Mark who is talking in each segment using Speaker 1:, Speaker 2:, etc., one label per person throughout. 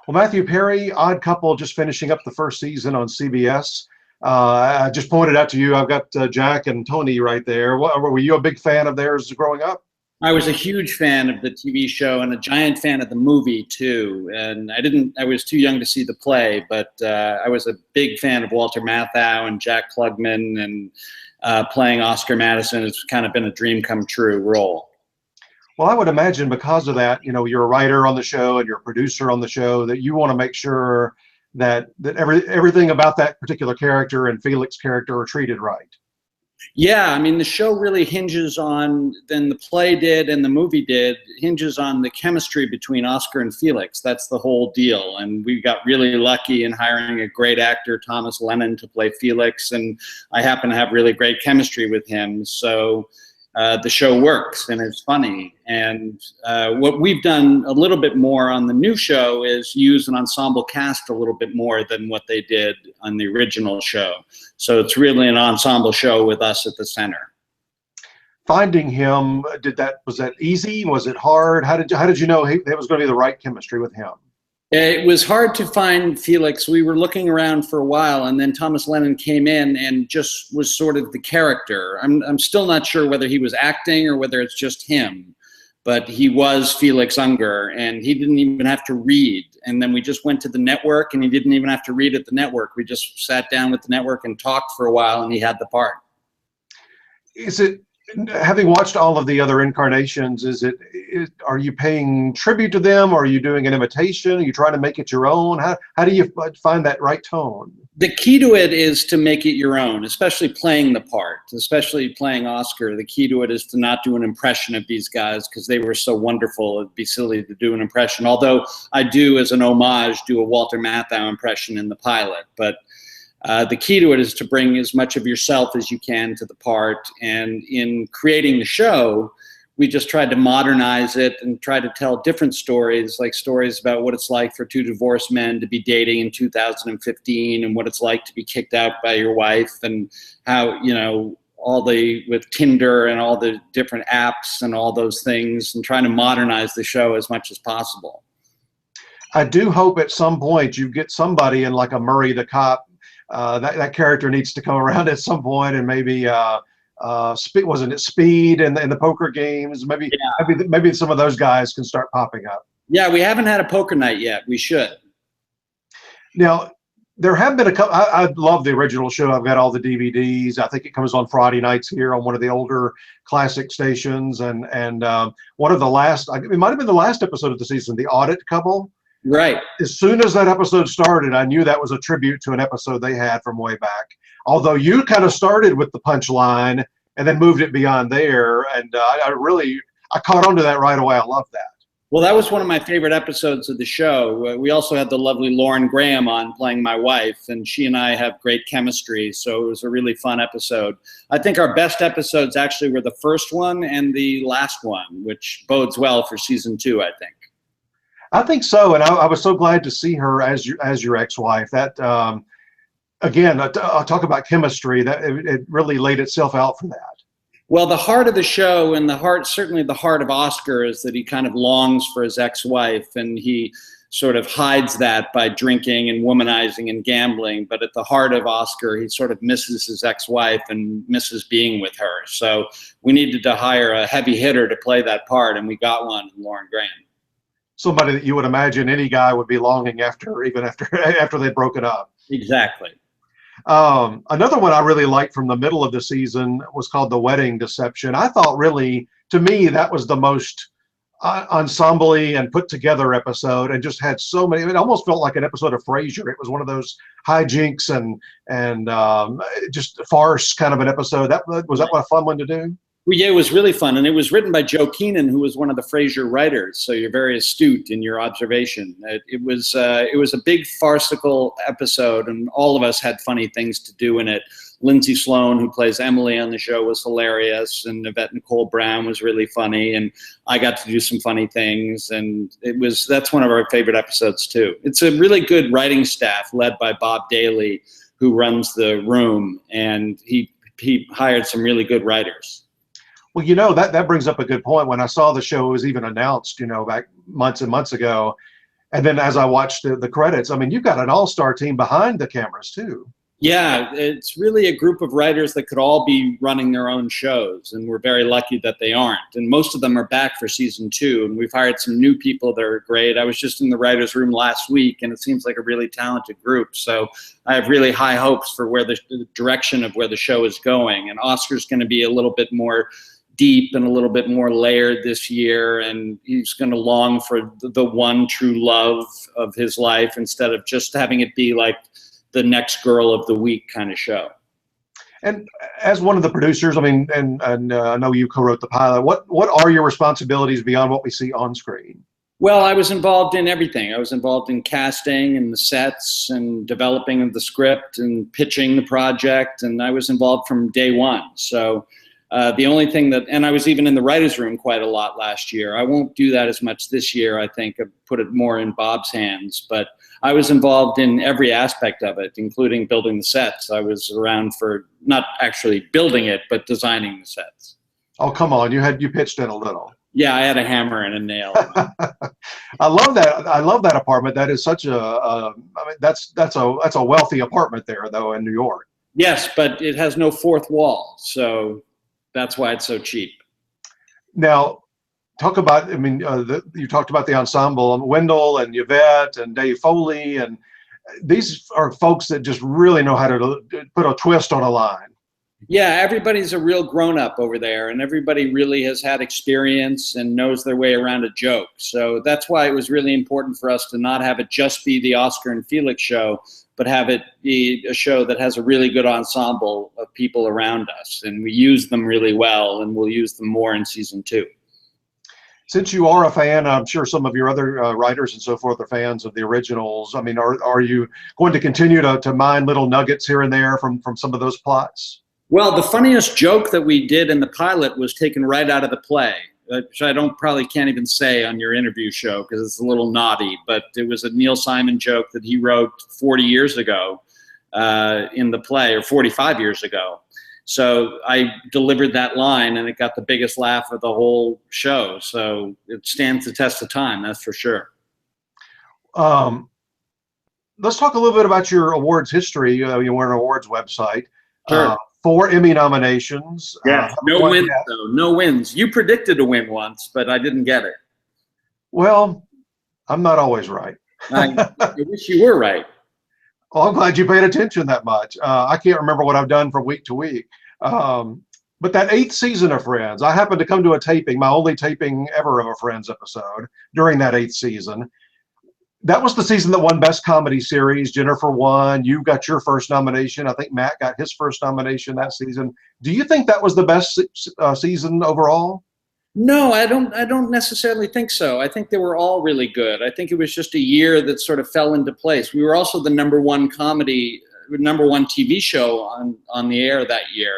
Speaker 1: Well, Matthew Perry, Odd Couple, just finishing up the first season on CBS. I just pointed out to you, I've got Jack and Tony right there. Were you a big fan of theirs growing up?
Speaker 2: I was a huge fan of the TV show and a giant fan of the movie too. And I was too young to see the play, but I was a big fan of Walter Matthau and Jack Klugman, and playing Oscar Madison has kind of been a dream come true role.
Speaker 1: Well, I would imagine because of that, you're a writer on the show and you're a producer on the show, that you want to make sure that everything about that particular character and Felix character are treated right.
Speaker 2: Yeah, I mean, the show really hinges on, then the play did and the movie did, hinges on the chemistry between Oscar and Felix. That's the whole deal. And we got really lucky in hiring a great actor, Thomas Lennon, to play Felix. And I happen to have really great chemistry with him. So the show works and it's funny. And what we've done a little bit more on the new show is use an ensemble cast a little bit more than what they did on the original show. So it's really an ensemble show with us at the center.
Speaker 1: Finding him, was that easy? Was it hard? How did you know that was going to be the right chemistry with him?
Speaker 2: It was hard to find Felix. We were looking around for a while, and then Thomas Lennon came in and just was sort of the character. I'm still not sure whether he was acting or whether it's just him, but he was Felix Unger, and he didn't even have to read. And then we just went to the network, and he didn't even have to read at the network. We just sat down with the network and talked for a while, and he had the part.
Speaker 1: Having watched all of the other incarnations, are you paying tribute to them? Or are you doing an imitation? Are you trying to make it your own? How do you find that right tone?
Speaker 2: The key to it is to make it your own, especially playing the part, especially playing Oscar. The key to it is to not do an impression of these guys because they were so wonderful. It'd be silly to do an impression, although I do, as an homage, do a Walter Matthau impression in the pilot. But the key to it is to bring as much of yourself as you can to the part. And in creating the show, we just tried to modernize it and try to tell different stories, like stories about what it's like for two divorced men to be dating in 2015 and what it's like to be kicked out by your wife, and how, with Tinder and all the different apps and all those things, and trying to modernize the show as much as possible.
Speaker 1: I do hope at some point you get somebody in, like a Murray the Cop. That character needs to come around at some point, and maybe wasn't it Speed and the poker games? Maybe some of those guys can start popping up.
Speaker 2: Yeah, we haven't had a poker night yet. We should.
Speaker 1: Now, there have been a couple. I love the original show. I've got all the DVDs. I think it comes on Friday nights here on one of the older classic stations. And one of the last, it might have been the last episode of the season, the Audit Couple.
Speaker 2: Right.
Speaker 1: As soon as that episode started, I knew that was a tribute to an episode they had from way back. Although you kind of started with the punchline and then moved it beyond there. And I caught on to that right away. I love that.
Speaker 2: Well, that was one of my favorite episodes of the show. We also had the lovely Lauren Graham on playing my wife, and she and I have great chemistry. So it was a really fun episode. I think our best episodes actually were the first one and the last one, which bodes well for season 2, I think.
Speaker 1: I think so, and I was so glad to see her as your ex-wife. That again, I'll talk about chemistry. That it really laid itself out for that.
Speaker 2: Well, the heart of the show, and certainly the heart of Oscar, is that he kind of longs for his ex-wife, and he sort of hides that by drinking and womanizing and gambling. But at the heart of Oscar, he sort of misses his ex-wife and misses being with her. So we needed to hire a heavy hitter to play that part, and we got one in Lauren Graham.
Speaker 1: Somebody that you would imagine any guy would be longing after, even after they'd broken up.
Speaker 2: Exactly.
Speaker 1: Another one I really liked from the middle of the season was called The Wedding Deception. I thought really, to me, that was the most ensemble-y and put together episode, and just had so many. It almost felt like an episode of Frasier. It was one of those hijinks and just farce kind of an episode. Was that a fun one to do?
Speaker 2: Well, yeah, it was really fun, and it was written by Joe Keenan, who was one of the Frasier writers. So you're very astute in your observation. It was a big farcical episode, and all of us had funny things to do in it. Lindsay Sloan, who plays Emily on the show, was hilarious, and Yvette Nicole Brown was really funny, and I got to do some funny things, and that's one of our favorite episodes too. It's a really good writing staff led by Bob Daly, who runs the room, and he hired some really good writers.
Speaker 1: Well, that brings up a good point. When I saw the show was even announced, back months and months ago, And then as I watched the credits, I mean, you've got an all-star team behind the cameras too.
Speaker 2: Yeah, it's really a group of writers that could all be running their own shows, and we're very lucky that they aren't. And most of them are back for season 2, and we've hired some new people that are great. I was just in the writer's room last week, and it seems like a really talented group. So I have really high hopes for where the direction of where the show is going. And Oscar's going to be a little bit more deep and a little bit more layered this year, and he's going to long for the one true love of his life instead of just having it be like the next girl of the week kind of show.
Speaker 1: And as one of the producers, I mean, and I know you co-wrote the pilot, what are your responsibilities beyond what we see on screen?
Speaker 2: Well, I was involved in everything. I was involved in casting and the sets and developing of the script and pitching the project, and I was involved from day one. So the only thing and I was even in the writer's room quite a lot last year. I won't do that as much this year. I think I've put it more in Bob's hands, but I was involved in every aspect of it, including building the sets. I was around for not actually building it, but designing the sets.
Speaker 1: Oh, come on. You pitched in a little.
Speaker 2: Yeah, I had a hammer and a nail.
Speaker 1: I love that. I love that apartment. That is such I mean, that's a wealthy apartment there though in New York.
Speaker 2: Yes, but it has no fourth wall. So that's why it's so cheap.
Speaker 1: Now, talk about, I mean, you talked about the ensemble, Wendell and Yvette and Dave Foley, and these are folks that just really know how to put a twist on a line.
Speaker 2: Yeah, everybody's a real grown-up over there, and everybody really has had experience and knows their way around a joke. So that's why it was really important for us to not have it just be the Oscar and Felix show, but have it be a show that has a really good ensemble of people around us. And we use them really well, and we'll use them more in season 2.
Speaker 1: Since you are a fan, I'm sure some of your other writers and so forth are fans of the originals. I mean, are you going to continue to mine little nuggets here and there from some of those plots?
Speaker 2: Well, the funniest joke that we did in the pilot was taken right out of the play, which I can't even say on your interview show because it's a little naughty, but it was a Neil Simon joke that he wrote 40 years ago in the play, or 45 years ago. So I delivered that line and it got the biggest laugh of the whole show. So it stands the test of time, that's for sure.
Speaker 1: Let's talk a little bit about your awards history. You were an awards website.
Speaker 2: Sure.
Speaker 1: 4 Emmy nominations.
Speaker 2: Yeah, no wins though, no wins. You predicted a win once, but I didn't get it.
Speaker 1: Well, I'm not always right.
Speaker 2: I wish you were right.
Speaker 1: Well, I'm glad you paid attention that much. I can't remember what I've done from week to week. But that 8th season of Friends, I happened to come to a taping, my only taping ever of a Friends episode during that 8th season. That was the season that won Best Comedy Series. Jennifer won. You got your first nomination. I think Matt got his first nomination that season. Do you think that was the best season overall?
Speaker 2: No, I don't necessarily think so. I think they were all really good. I think it was just a year that sort of fell into place. We were also the #1 TV show on the air that year.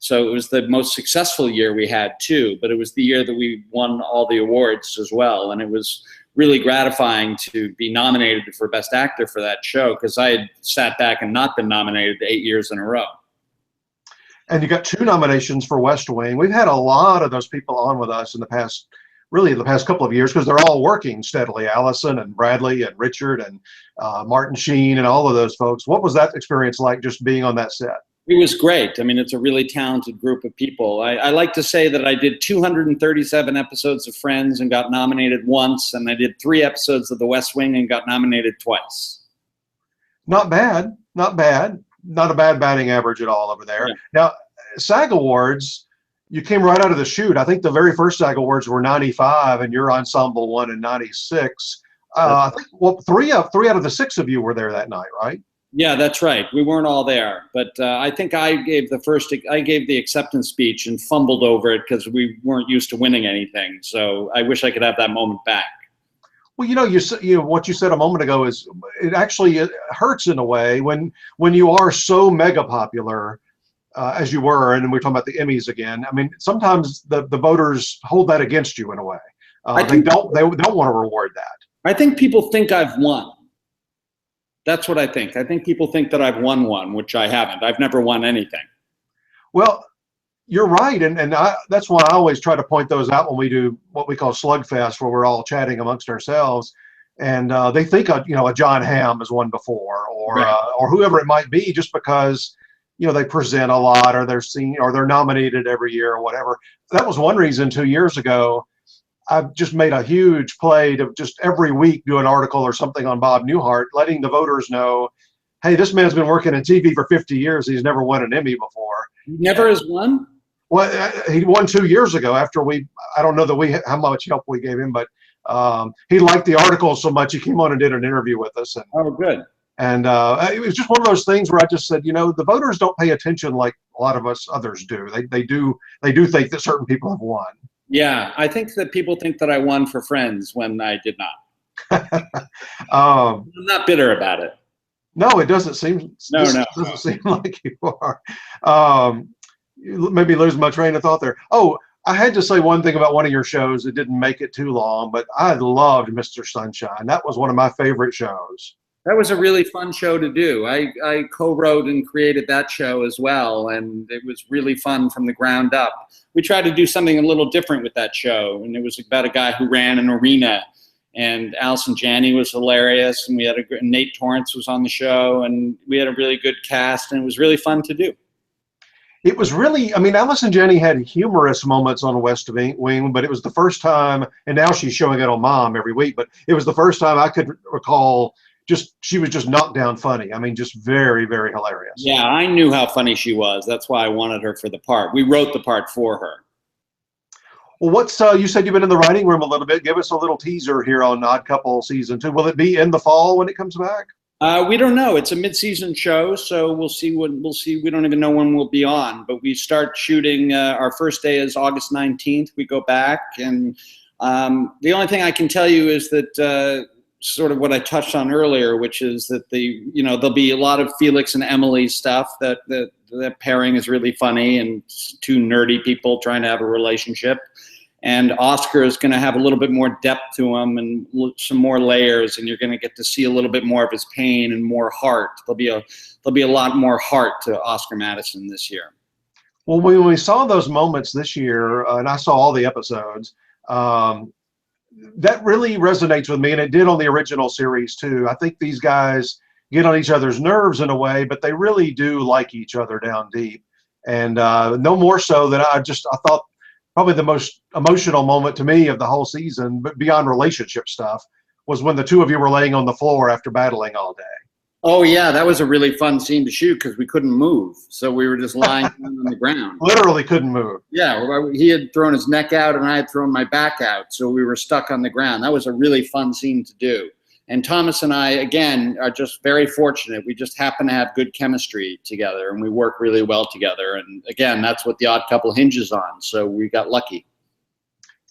Speaker 2: So it was the most successful year we had too, but it was the year that we won all the awards as well. And it was really gratifying to be nominated for Best Actor for that show because I had sat back and not been nominated 8 years in a row.
Speaker 1: And you got 2 nominations for West Wing. We've had a lot of those people on with us in the past couple of years because they're all working steadily. Allison and Bradley and Richard and Martin Sheen and all of those folks. What was that experience like just being on that set?
Speaker 2: It was great. I mean, it's a really talented group of people. I like to say that I did 237 episodes of Friends and got nominated once, and I did 3 episodes of The West Wing and got nominated twice.
Speaker 1: Not bad. Not bad. Not a bad batting average at all over there. Yeah. Now, SAG Awards, you came right out of the chute. I think the very first SAG Awards were 95, and your ensemble won in 96. I think 3 out of the 6 of you were there that night, right?
Speaker 2: Yeah, that's right. We weren't all there, but I think I gave the acceptance speech and fumbled over it because we weren't used to winning anything. So I wish I could have that moment back.
Speaker 1: Well, you know what you said a moment ago is it hurts in a way when you are so mega popular as you were, and we're talking about the Emmys again. I mean, sometimes the voters hold that against you in a way. They don't want to reward that.
Speaker 2: I think people think I've won. That's what I think. I think people think that I've won one, which I haven't. I've never won anything.
Speaker 1: Well, you're right, and that's why I always try to point those out when we do what we call Slugfest, where we're all chatting amongst ourselves. and they think a Jon Hamm has won before, or whoever it might be, just because they present a lot, or they're seen, or they're nominated every year, or whatever. That was one reason 2 years ago I've just made a huge play to just every week do an article or something on Bob Newhart, letting the voters know, hey, this man's been working in TV for 50 years. He's never won an Emmy before.
Speaker 2: Never has won?
Speaker 1: Well, he won 2 years ago after I don't know how much help we gave him, but he liked the article so much he came on and did an interview with us. And,
Speaker 2: oh, good.
Speaker 1: And it was just one of those things where I just said, the voters don't pay attention like a lot of us others do. They do think that certain people have won.
Speaker 2: Yeah, I think that people think that I won for Friends when I did not. I'm not bitter about it.
Speaker 1: No, it doesn't seem.
Speaker 2: No.
Speaker 1: Doesn't seem like you are. You maybe lose my train of thought there. Oh, I had to say one thing about one of your shows. It didn't make it too long, but I loved Mr. Sunshine. That was one of my favorite shows.
Speaker 2: That was a really fun show to do. I co-wrote and created that show as well, and it was really fun from the ground up. We tried to do something a little different with that show, and it was about a guy who ran an arena, and Allison Janney was hilarious, and we had Nate Torrance was on the show, and we had a really good cast, and it was really fun to do.
Speaker 1: It was really, Allison Janney had humorous moments on West Wing, but it was the first time, and now she's showing it on Mom every week, but it was the first time I could recall she was just knocked down funny. Just very, very hilarious.
Speaker 2: Yeah, I knew how funny she was. That's why I wanted her for the part. We wrote the part for her.
Speaker 1: Well, you said you've been in the writing room a little bit. Give us a little teaser here on Odd Couple season 2. Will it be in the fall when it comes back?
Speaker 2: We don't know. It's a mid-season show, so we'll see. We'll see. We don't even know when we'll be on, but we start shooting. Our first day is August 19th. We go back, and the only thing I can tell you is that sort of what I touched on earlier, which is that there'll be a lot of Felix and Emily stuff. That pairing is really funny, and two nerdy people trying to have a relationship. And Oscar is going to have a little bit more depth to him and some more layers, and you're going to get to see a little bit more of his pain and more heart. There'll be a lot more heart to Oscar Madison this year.
Speaker 1: Well, when we saw those moments this year, and I saw all the episodes, that really resonates with me, and it did on the original series too. I think these guys get on each other's nerves in a way, but they really do like each other down deep, and no more so than I thought probably the most emotional moment to me of the whole season, but beyond relationship stuff, was when the two of you were laying on the floor after battling all day.
Speaker 2: Oh yeah, that was a really fun scene to shoot because we couldn't move, so we were just lying on the ground.
Speaker 1: Literally couldn't move.
Speaker 2: Yeah, he had thrown his neck out and I had thrown my back out, so we were stuck on the ground. That was a really fun scene to do. And Thomas and I, again, are just very fortunate. We just happen to have good chemistry together, and we work really well together. And again, that's what the Odd Couple hinges on. So we got lucky.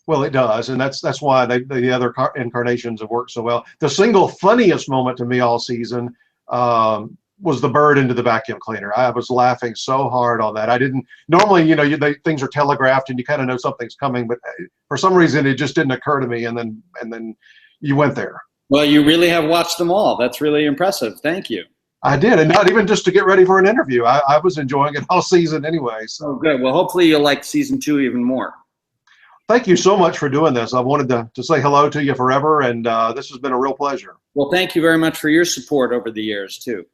Speaker 1: Well, it does, and that's why the other incarnations have worked so well. The single funniest moment to me all season was the bird into the vacuum cleaner. I was laughing so hard on that. I didn't normally, things are telegraphed and you kind of know something's coming, but for some reason it just didn't occur to me. And then you went there.
Speaker 2: Well, you really have watched them all. That's really impressive. Thank you.
Speaker 1: I did, and not even just to get ready for an interview. I was enjoying it all season anyway. So.
Speaker 2: Oh, good. Well, hopefully you'll like season 2 even more.
Speaker 1: Thank you so much for doing this. I wanted to say hello to you forever, and this has been a real pleasure.
Speaker 2: Well, thank you very much for your support over the years, too.